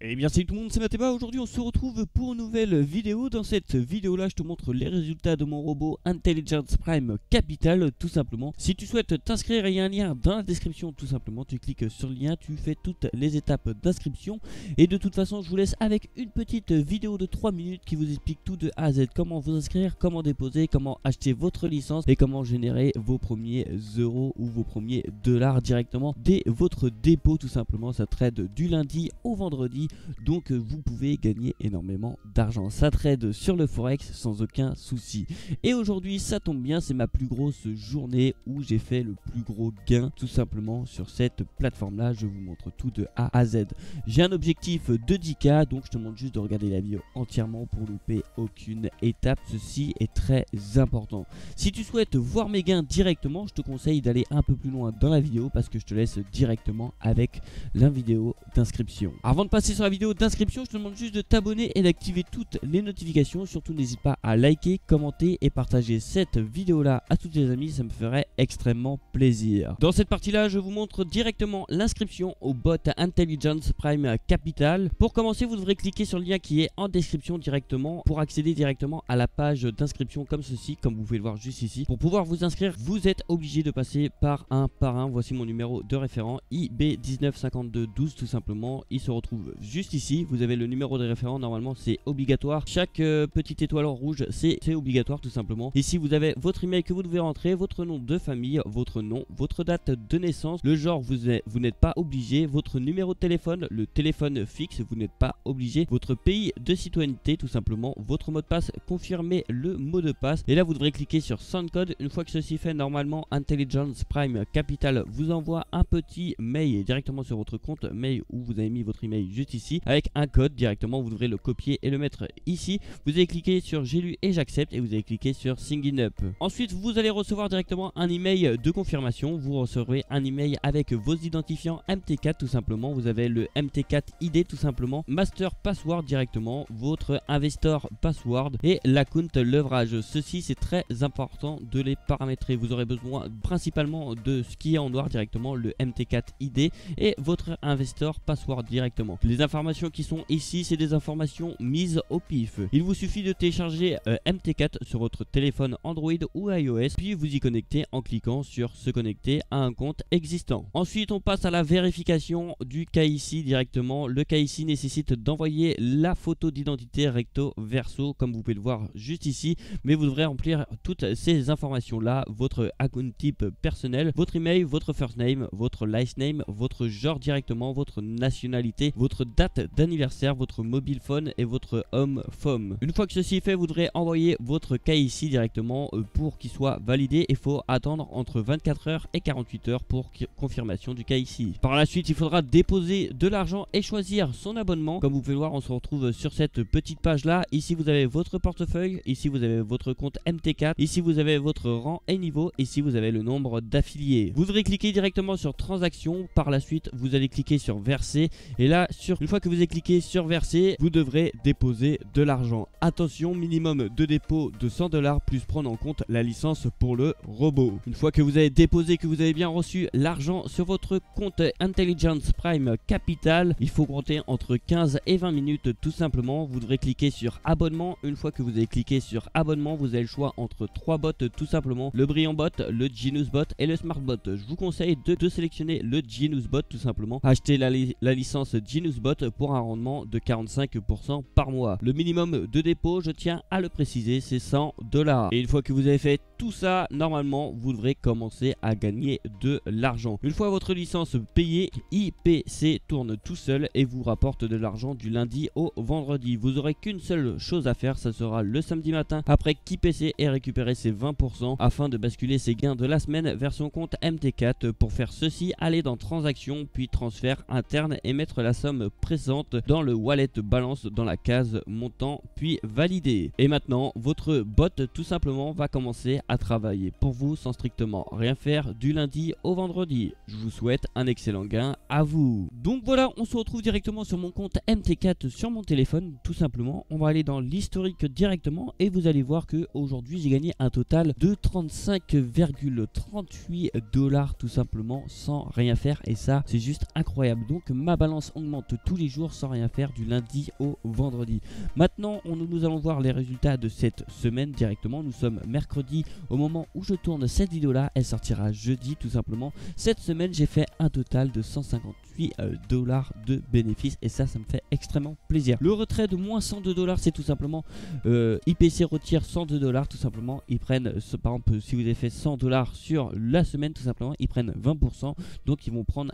Eh bien salut tout le monde, c'est Mathéba. Aujourd'hui on se retrouve pour une nouvelle vidéo. Dans cette vidéo là je te montre les résultats de mon robot Intelligence Prime Capital tout simplement. Si tu souhaites t'inscrire, il y a un lien dans la description tout simplement. Tu cliques sur le lien, tu fais toutes les étapes d'inscription. Et de toute façon je vous laisse avec une petite vidéo de 3 minutes qui vous explique tout de A à Z. Comment vous inscrire, comment déposer, comment acheter votre licence et comment générer vos premiers euros ou vos premiers dollars directement dès votre dépôt tout simplement. Ça trade du lundi au vendredi. Donc vous pouvez gagner énormément d'argent. Ça trade sur le forex sans aucun souci. Et aujourd'hui ça tombe bien, c'est ma plus grosse journée où j'ai fait le plus gros gain tout simplement sur cette plateforme là. Je vous montre tout de A à Z. J'ai un objectif de 10K, donc je te demande juste de regarder la vidéo entièrement pour louper aucune étape. Ceci est très important. Si tu souhaites voir mes gains directement, je te conseille d'aller un peu plus loin dans la vidéo parce que je te laisse directement avec la vidéo d'inscription. Avant de passer sur la vidéo d'inscription, je te demande juste de t'abonner et d'activer toutes les notifications. Surtout n'hésite pas à liker, commenter et partager cette vidéo là à tous tes amis, ça me ferait extrêmement plaisir. Dans cette partie là je vous montre directement l'inscription au bot Intelligence Prime Capital. Pour commencer vous devrez cliquer sur le lien qui est en description directement pour accéder directement à la page d'inscription comme ceci, comme vous pouvez le voir juste ici. Pour pouvoir vous inscrire vous êtes obligé de passer par un. Voici mon numéro de référent IB195212 tout simplement. Il se retrouve juste ici. Vous avez le numéro de référent, normalement c'est obligatoire. Chaque petite étoile en rouge c'est obligatoire tout simplement. Ici vous avez votre email que vous devez rentrer, votre nom de famille, votre nom, votre date de naissance, le genre vous n'êtes pas obligé, votre numéro de téléphone, le téléphone fixe vous n'êtes pas obligé, votre pays de citoyenneté tout simplement, votre mot de passe, confirmez le mot de passe et là vous devrez cliquer sur SoundCode. Une fois que ceci fait, normalement Intelligence Prime Capital vous envoie un petit mail directement sur votre compte mail où vous avez mis votre email juste ici avec un code directement. Vous devrez le copier et le mettre ici. Vous allez cliquer sur j'ai lu et j'accepte et vous allez cliquer sur Sign Up. Ensuite vous allez recevoir directement un email de confirmation. Vous recevrez un email avec vos identifiants MT4 tout simplement. Vous avez le MT4 ID tout simplement, master password directement, votre investor password et l'account leverage. Ceci c'est très important de les paramétrer. Vous aurez besoin principalement de ce qui est en noir directement, le MT4 ID et votre investor password directement. Les informations qui sont ici c'est des informations mises au pif. Il vous suffit de télécharger MT4 sur votre téléphone Android ou iOS puis vous y connectez en cliquant sur se connecter à un compte existant. Ensuite on passe à la vérification du KYC directement. Le KYC nécessite d'envoyer la photo d'identité recto verso comme vous pouvez le voir juste ici, mais vous devrez remplir toutes ces informations là, votre account type personnel, votre email, votre first name, votre last name, votre genre directement, votre nationalité, votre date d'anniversaire, votre mobile phone et votre home phone. Une fois que ceci est fait, vous devrez envoyer votre KYC directement pour qu'il soit validé. Il faut attendre entre 24 heures et 48 heures pour confirmation du KYC. Par la suite il faudra déposer de l'argent et choisir son abonnement. Comme vous pouvez le voir on se retrouve sur cette petite page là. Ici vous avez votre portefeuille, ici vous avez votre compte MT4, ici vous avez votre rang et niveau, ici vous avez le nombre d'affiliés. Vous devrez cliquer directement sur transaction. Par la suite vous allez cliquer sur verser et là une fois que vous avez cliqué sur verser vous devrez déposer de l'argent. Attention, minimum de dépôt de 100 $ plus prendre en compte la licence pour le robot. Une fois que vous avez déposé, que vous avez bien reçu l'argent sur votre compte Intelligence Prime Capital, il faut compter entre 15 et 20 minutes tout simplement. Vous devrez cliquer sur abonnement. Une fois que vous avez cliqué sur abonnement vous avez le choix entre 3 bots tout simplement, le brillant bot, le Genius bot et le smart bot. Je vous conseille de sélectionner le Genius bot tout simplement. Achetez la licence Genius bot pour un rendement de 45% par mois. Le minimum de dépôt, je tiens à le préciser, c'est 100 $. Et une fois que vous avez fait tout ça, normalement vous devrez commencer à gagner de l'argent. Une fois votre licence payée, IPC tourne tout seul et vous rapporte de l'argent du lundi au vendredi. Vous aurez qu'une seule chose à faire, ça sera le samedi matin après qu'IPC ait récupéré ses 20% afin de basculer ses gains de la semaine vers son compte MT4. Pour faire ceci, allez dans transactions puis transfert interne et mettre la somme présente dans le wallet balance dans la case montant puis valider. Et maintenant votre bot tout simplement va commencer à à travailler pour vous sans strictement rien faire du lundi au vendredi. Je vous souhaite un excellent gain à vous. Donc voilà, on se retrouve directement sur mon compte MT4 sur mon téléphone, tout simplement. On va aller dans l'historique directement et vous allez voir que aujourd'hui j'ai gagné un total de 35,38 $ tout simplement sans rien faire, et ça c'est juste incroyable. Donc ma balance augmente tous les jours sans rien faire du lundi au vendredi. Maintenant nous allons voir les résultats de cette semaine directement. Nous sommes mercredi au moment où je tourne cette vidéo là, elle sortira jeudi tout simplement. Cette semaine j'ai fait un total de 158 $ de bénéfices, et ça me fait extrêmement plaisir. Le retrait de moins 102 $, c'est tout simplement IPC retire 102 $ tout simplement. Ils prennent par exemple si vous avez fait 100 $ sur la semaine tout simplement, ils prennent 20%, donc ils vont prendre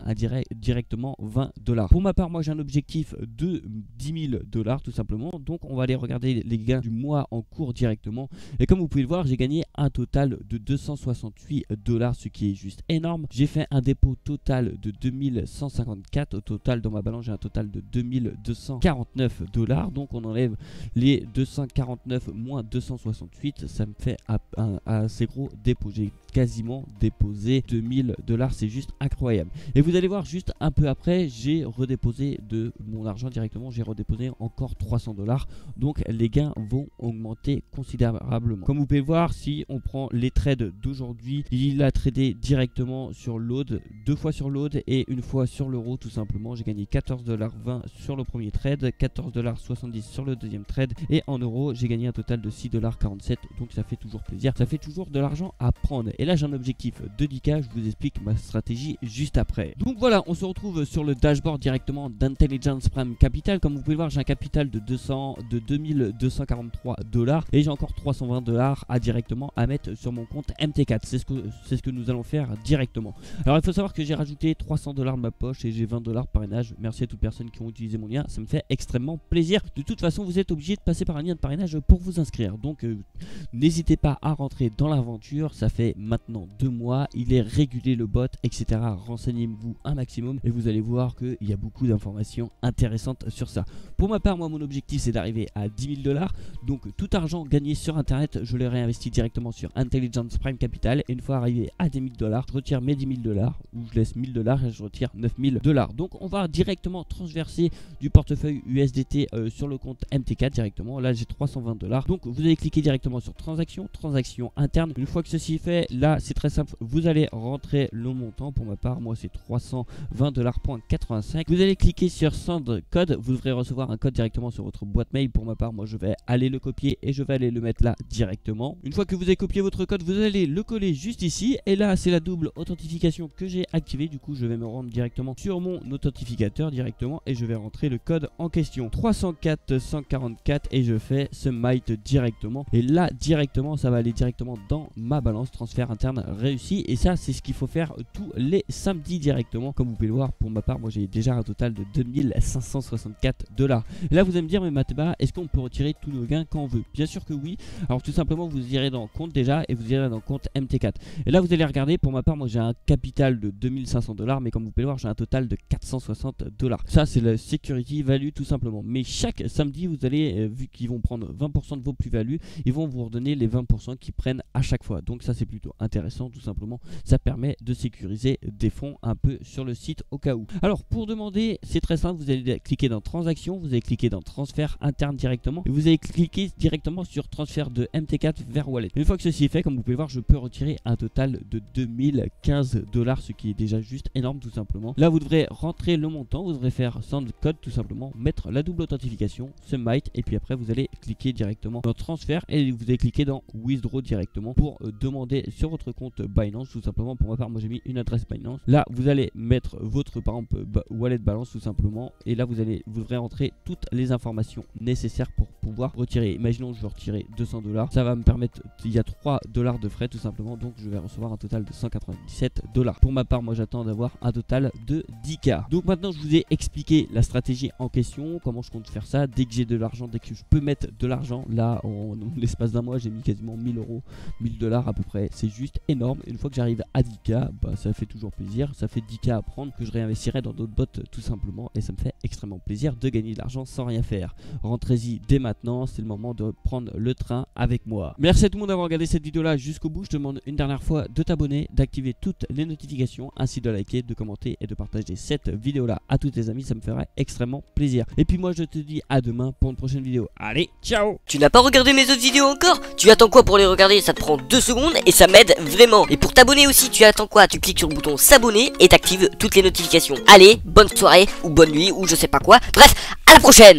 directement 20 $. Pour ma part, moi j'ai un objectif de 10 000 $ tout simplement, donc on va aller regarder les gains du mois en cours directement. Et comme vous pouvez le voir, j'ai gagné un total de 268 $, ce qui est juste énorme. J'ai fait un dépôt total de 2154. Au total dans ma balance j'ai un total de 2249 $. Donc on enlève les 249 moins 268, ça me fait un assez gros dépôt. J'ai quasiment déposé 2000 $, c'est juste incroyable. Et vous allez voir juste un peu après, j'ai redéposé de mon argent directement, j'ai redéposé encore 300 $. Donc les gains vont augmenter considérablement. Comme vous pouvez voir, si on prend les trades d'aujourd'hui, il a tradé directement sur l'Aude, 2 fois sur l'Aude et une fois sur l'euro tout simplement. J'ai gagné 14,20 $ sur le premier trade, 14,70 $ sur le deuxième trade, et en euros j'ai gagné un total de 6,47 $. Donc ça fait toujours plaisir, ça fait toujours de l'argent à prendre. Et là j'ai un objectif de 10K, je vous explique ma stratégie juste après. Donc voilà, on se retrouve sur le dashboard directement d'Intelligence Prime Capital. Comme vous pouvez le voir, j'ai un capital de 2243 $ et j'ai encore 320 $ directement à mettre sur mon compte MT4. C'est ce que nous allons faire directement. Alors il faut savoir que j'ai rajouté 300 $ de ma poche et j'ai 20 $ parrainage. Merci à toutes personnes qui ont utilisé mon lien, ça me fait extrêmement plaisir. De toute façon, vous êtes obligé de passer par un lien de parrainage pour vous inscrire. Donc n'hésitez pas à rentrer dans l'aventure. Ça fait maintenant 2 mois, il est régulé le bot, etc. Renseignez-vous un maximum et vous allez voir qu'il y a beaucoup d'informations intéressantes sur ça. Pour ma part, moi mon objectif c'est d'arriver à 10 000 $. Donc tout argent gagné sur internet, je le réinvestis directement sur Intelligence Prime Capital, et une fois arrivé à 10 000 $, je retire mes 10 000 $, ou je laisse 1000 $ et je retire 9 000 $. Donc on va directement transverser du portefeuille USDT sur le compte MT4 directement. Là j'ai 320 $. Donc vous allez cliquer directement sur transaction interne. Une fois que ceci est fait, là c'est très simple, vous allez rentrer le montant. Pour ma part, moi c'est 320 $.85. Vous allez cliquer sur send code, vous devrez recevoir un code directement sur votre boîte mail. Pour ma part, moi je vais aller le copier et je vais aller le mettre là directement. Une fois que vous avez copié votre code, vous allez le coller juste ici, et là c'est la double authentification que j'ai activée. Du coup je vais me rendre directement sur mon authentificateur directement et je vais rentrer le code en question, 304 144, et je fais Submit directement, et là directement ça va aller directement dans ma balance. Transfert interne réussi, et ça c'est ce qu'il faut faire tous les samedis directement. Comme vous pouvez le voir, pour ma part, moi j'ai déjà un total de 2564 $. Et là vous allez me dire, mais Mateba, est-ce qu'on peut retirer tous nos gains quand on veut? Bien sûr que oui. Alors tout simplement, vous irez dans compte déjà et vous irez dans compte MT4, et là vous allez regarder. Pour ma part, moi j'ai un capital de 2500 $, mais comme vous pouvez le voir, j'ai un total de 460 $. Ça c'est la security value tout simplement. Mais chaque samedi vous allez, vu qu'ils vont prendre 20% de vos plus-values, ils vont vous redonner les 20% qu'ils prennent à chaque fois. Donc ça c'est plutôt intéressant tout simplement. Ça permet de sécuriser des fonds un peu sur le site au cas où. Alors pour demander, c'est très simple, vous allez cliquer dans transaction, vous allez cliquer dans transfert interne directement, et vous allez cliquer directement sur transfert de MT4 vers wallet. Une fois que ceci est fait, comme vous pouvez voir, je peux retirer un total de 2015 $, ce qui est déjà juste énorme tout simplement. Là vous devrez rentrer le montant, vous devrez faire send code tout simplement, mettre la double authentification, submit, et puis après vous allez cliquer directement dans transfert et vous allez cliquer dans withdraw directement pour demander sur votre compte Binance tout simplement. Pour ma part, moi j'ai mis une adresse Binance. Là vous allez mettre votre par exemple wallet balance tout simplement, et là vous devrez rentrer toutes les informations nécessaires pour pouvoir retirer. Imaginons je veux retirer 200 $, ça va me permettre, il y a 3 $ de frais tout simplement, donc je vais recevoir un total de 197 $. Pour ma part, moi j'attends d'avoir un total de 10K. Donc maintenant je vous ai expliqué la stratégie en question, comment je compte faire ça. Dès que j'ai de l'argent, dès que je peux mettre de l'argent, là en l'espace d'un mois j'ai mis quasiment 1000 €, 1000 $ à peu près. C'est juste énorme. Une fois que j'arrive à 10K, bah, ça fait toujours plaisir. Ça fait 10K à prendre que je réinvestirai dans d'autres bots tout simplement, et ça me fait extrêmement plaisir de gagner de l'argent sans rien faire. Rentrez-y dès maintenant. maintenant c'est le moment de prendre le train avec moi. Merci à tout le monde d'avoir regardé cette vidéo là jusqu'au bout. Je te demande une dernière fois de t'abonner, d'activer toutes les notifications, ainsi de liker, de commenter et de partager cette vidéo là à tous tes amis, ça me ferait extrêmement plaisir. Et puis moi je te dis à demain pour une prochaine vidéo. Allez, ciao! Tu n'as pas regardé mes autres vidéos encore? Tu attends quoi pour les regarder? Ça te prend 2 secondes et ça m'aide vraiment. Et pour t'abonner aussi, tu attends quoi? Tu cliques sur le bouton s'abonner et t'actives toutes les notifications. Allez, bonne soirée ou bonne nuit ou je sais pas quoi. Bref, à la prochaine!